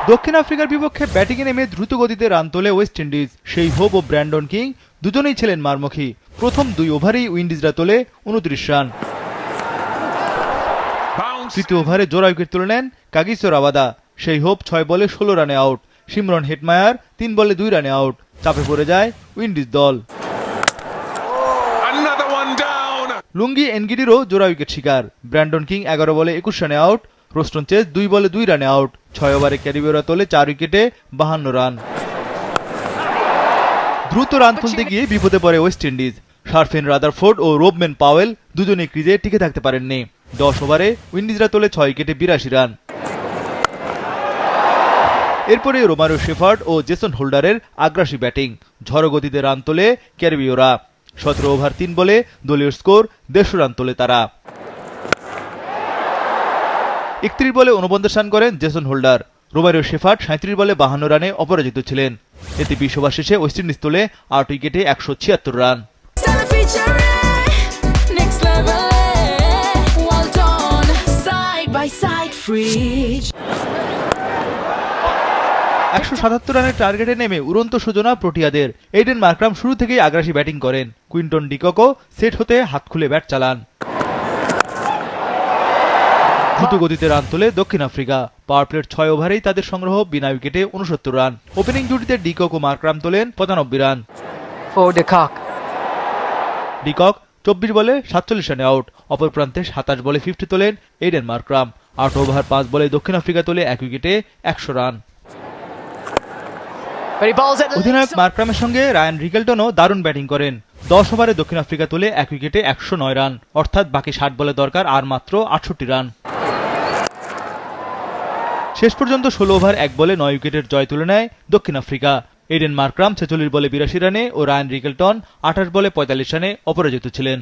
দক্ষিণ আফ্রিকার বিপক্ষে ব্যাটিংয়ে নেমে দ্রুত গতিতে রান তোলে ওয়েস্ট ইন্ডিজ। সেই হোপ ও ব্র্যান্ডন কিং দুজনেই ছিলেন মারমুখী। প্রথম 2 ওভারেই উইন্ডিজরা তোলে 29 রান। তৃতীয় ওভারে জোড়া উইকেট তুলে নেন কাগিসো রাবাদা। সেই হোপ 6 বলে 16 রানে আউট। সিমরন হেটমায়ার 3 বলে 2 রানে আউট। চাপে পড়ে যায় উইন্ডিজ দল। লুঙ্গি এনগিডিরও জোড়া উইকেট শিকার। ব্র্যান্ডন কিং 11 বলে 21 রানে আউট। রোস্টন চেস 2 বলে 2 রানে আউট। 6 ওভারে ক্যারিবীয়রা তোলে 4 উইকেটে 52 রান। দ্রুত রান তুলতে গিয়ে বিপদে পড়ে ওয়েস্ট ইন্ডিজ। শারফিন রাদারফোর্ড ও রোবম্যান পাওয়েল দুজনেই ক্রিজে টিকে থাকতে পারেননি। 10 ওভারে উইন্ডিজরা তোলে 6 উইকেটে 82 রান। এরপরে রোমারিও শেফার্ড ও জেসন হোল্ডারের আগ্রাসী ব্যাটিং। ঝড়ো গতিতে রান তোলে ক্যারিবীয়রা। 17 ওভার 3 বলে দলীয় স্কোর 150 রান তোলে তারা। 31 বলে 49 রান করেন জেসন হোল্ডার। রোমারিও শেফার্ড 37 বলে 52 রানে অপরাজিত ছিলেন। এতে 20 ওভার শেষে ওয়েস্ট ইন্ডিজ তোলে 8 উইকেটে 176 রান। 177 রানের টার্গেটে নেমে উড়ন্ত সূচনা প্রোটিয়াদের। এইডেন মার্করাম শুরু থেকেই আগ্রাসী ব্যাটিং করেন। কুইন্টন ডিককও সেট হতে হাত খুলে ব্যাট চালান। দ্রুত গতিতে রান তোলে দক্ষিণ আফ্রিকা। পাওয়ার প্লের 6 ওভারেই তাদের সংগ্রহ বিনা উইকেটে 69 রান। ওপেনিং জুটিতে ডিকক ও মার্করাম তোলেন 95 রান। ডিকক 24 বলে 47 রানে আউট। অপর প্রান্তে 27 বলে 50 তোলেন এইডেন মার্করাম। 8 ওভার 5 বলে দক্ষিণ আফ্রিকা তোলে 1 উইকেটে 100 রান। অধিনায়ক মার্করামের সঙ্গে রায়ান রিকেলটনও দারুণ ব্যাটিং করেন। 10 ওভারে দক্ষিণ আফ্রিকা তোলে 1 উইকেটে 109 রান। অর্থাৎ বাকি 60 বলে দরকার আর মাত্র 68 রান। শেষ পর্যন্ত 16 ওভার 1 বলে 9 উইকেটের জয় তুলে নেয় দক্ষিণ আফ্রিকা। এইডেন মার্করাম 46 বলে 82 রানে ও রায়ান রিকেলটন 28 বলে 45 রানে অপরাজিত ছিলেন।